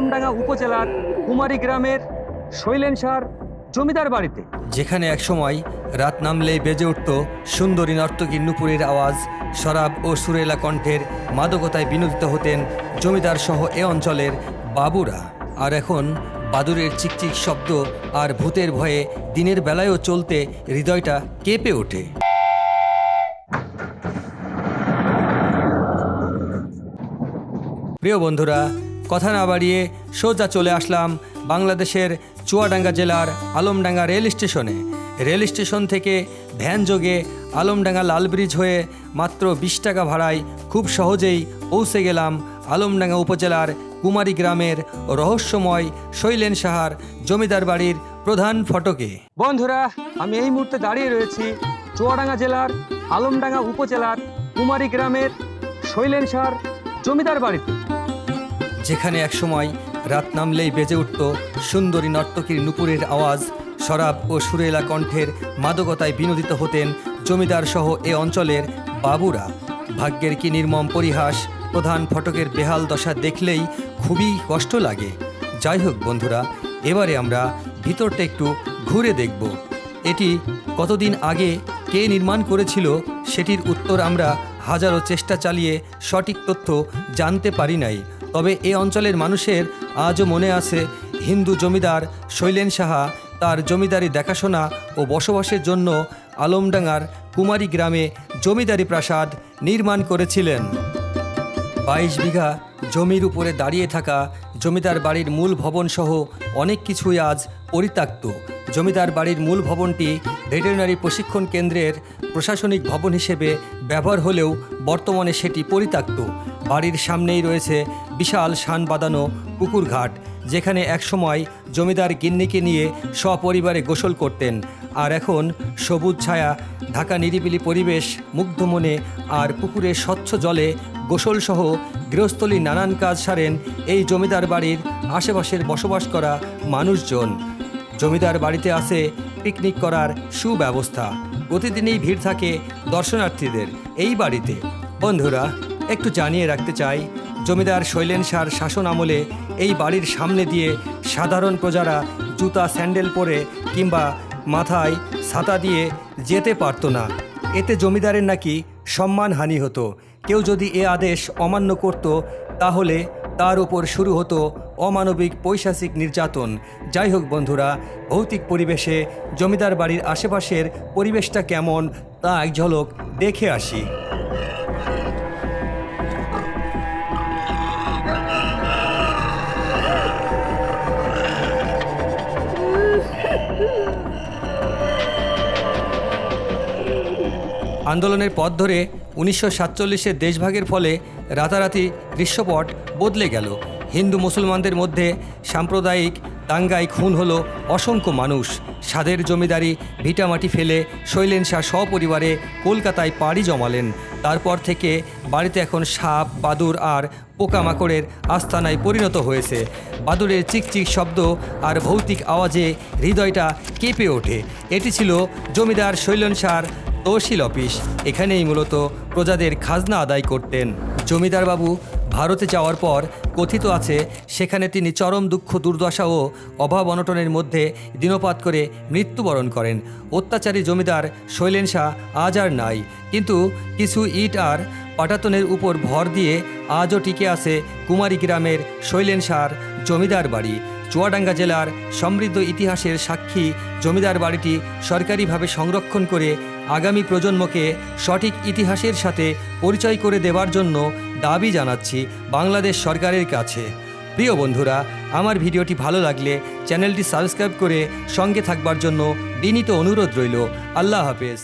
আলমডাঙ্গা উপজেলার কুমারী গ্রামের শৈলেন সার জমিদার বাড়িতে, যেখানে একসময় রাত নামলেই বেজে উঠত সুন্দরী নর্তকীর নুপুরের আওয়াজ, শরাব ও সুরেলা কণ্ঠের মাদকতায় বিনোদিত হতেন জমিদার সহ এ অঞ্চলের বাবুরা। আর এখন বাদুরের চিকচিক শব্দ আর ভূতের ভয়ে দিনের বেলায়ও চলতে হৃদয়টা কেঁপে ওঠে। প্রিয় বন্ধুরা, কথা না বাড়িয়ে সোজা চলে আসলাম বাংলাদেশের চুয়াডাঙ্গা জেলার আলমডাঙ্গা রেল স্টেশনে। রেল স্টেশন থেকে ভ্যান যোগে আলমডাঙ্গা লাল ব্রিজ হয়ে মাত্র 20 টাকা ভাড়ায় খুব সহজেই পৌঁছে গেলাম আলমডাঙ্গা উপজেলার কুমারী গ্রামের রহস্যময় শৈলেন সাহার জমিদার বাড়ির প্রধান ফটকে। বন্ধুরা, আমি এই মুহূর্তে দাঁড়িয়ে রয়েছি চুয়াডাঙ্গা জেলার আলমডাঙ্গা উপজেলার কুমারী গ্রামের শৈলেন সার জমিদার বাড়িতে, যেখানে একসময় রাত নামলেই বেজে উঠত সুন্দরী নর্তকীর নুপুরের আওয়াজ, শরাব ও সুরেলা কণ্ঠের মাদকতায় বিনোদিত হতেন জমিদার সহ এ অঞ্চলের বাবুরা। ভাগ্যের কি নির্মম পরিহাস, প্রধান ফটকের বেহাল দশা দেখলেই খুবই কষ্ট লাগে। যাই হোক বন্ধুরা, এবারে আমরা ভিতরটা একটু ঘুরে দেখব। এটি কতদিন আগে কে নির্মাণ করেছিল সেটির উত্তর আমরা হাজারো চেষ্টা চালিয়ে সঠিক তথ্য জানতে পারি নাই। তবে এ অঞ্চলের মানুষের আজও মনে আছে হিন্দু জমিদার শৈলেন সাহা তার জমিদারি দেখাশোনা ও বসবাসের জন্য আলমডাঙ্গার কুমারী গ্রামে জমিদারি প্রাসাদ নির্মাণ করেছিলেন। 22 বিঘা জমির উপরে দাঁড়িয়ে থাকা জমিদার বাড়ির মূল ভবন সহ অনেক কিছুই আজ পরিত্যক্ত। জমিদার বাড়ির মূল ভবনটি ভেটেরিনারি প্রশিক্ষণ কেন্দ্রের প্রশাসনিক ভবন হিসেবে ব্যবহার হলেও বর্তমানে সেটি পরিত্যক্ত। বাড়ির সামনেই রয়েছে বিশাল শান বাঁধানো পুকুর ঘাট, যেখানে একসময় জমিদার গিন্নিকে নিয়ে সপরিবারে গোসল করতেন। আর এখন সবুজ ছায়া ঢাকা নিরিবিলি পরিবেশ মুগ্ধ মনে আর পুকুরের স্বচ্ছ জলে গোসলসহ গৃহস্থলী নানান কাজ সারেন এই জমিদার বাড়ির আশেপাশের বসবাস করা মানুষজন। জমিদার বাড়িতে আছে পিকনিক করার সুব্যবস্থা। প্রতিদিনই ভিড় থাকে দর্শনার্থীদের এই বাড়িতে। বন্ধুরা, একটু জানিয়ে রাখতে চাই, জমিদার শৈলেন সার শাসন আমলে এই বাড়ির সামনে দিয়ে সাধারণ প্রজারা জুতা স্যান্ডেল পরে কিংবা মাথায় ছাতা দিয়ে যেতে পারত না। এতে জমিদারের নাকি সম্মানহানি হতো। কেউ যদি এ আদেশ অমান্য করত তাহলে তার উপর শুরু হতো অমানবিক পৈশাচিক নির্যাতন। যাই হোক বন্ধুরা, ভৌতিক পরিবেশে জমিদার বাড়ির আশেপাশের পরিবেশটা কেমন তা এক ঝলক দেখে আসি। আন্দোলনের পথ ধরে 1947-এর দেশভাগের ফলে রাতারাতি দৃশ্যপট বদলে গেল। হিন্দু মুসলমানদের মধ্যে সাম্প্রদায়িক দাঙ্গায় খুন হলো অসংখ্য মানুষ। সাধের জমিদারি ভিটামাটি ফেলে শৈলেন শাহ সপরিবারে কলকাতায় পাড়ি জমালেন। তারপর থেকে বাড়িতে এখন সাপ, বাদুর আর পোকামাকড়ের আস্তানায় পরিণত হয়েছে। বাদুরের চিকচিক শব্দ আর ভৌতিক আওয়াজে হৃদয়টা কেঁপে ওঠে। এটি ছিল জমিদার শৈলেন শাহর তহসিল অফিস। এখানেই মূলত প্রজাদের খাজনা আদায় করতেন। জমিদার বাবু ভারতে যাওয়ার পর কথিত আছে সেখানে তিনি চরম দুঃখ দুর্দশা ও অভাব অনটনের মধ্যে দিনপাত করে মৃত্যুবরণ করেন। অত্যাচারী জমিদার শৈলেন শাহ আজ আর নাই, কিন্তু কিছু ইট আর পাটাতনের উপর ভর দিয়ে আজও টিকে আছে কুমারী গ্রামের শৈলেন শাহর জমিদার বাড়ি। চুয়াডাঙ্গা জেলার সমৃদ্ধ ইতিহাসের সাক্ষী জমিদার বাড়িটি সরকারিভাবে সংরক্ষণ করে আগামী প্রজন্মকে সঠিক ইতিহাসের সাথে পরিচয় করে দেওয়ার জন্য দাবি জানাচ্ছি বাংলাদেশ সরকারের কাছে। প্রিয় বন্ধুরা, আমার ভিডিওটি ভালো লাগলে চ্যানেলটি সাবস্ক্রাইব করে সঙ্গে থাকবার জন্য বিনীত অনুরোধ রইল। আল্লাহ হাফেজ।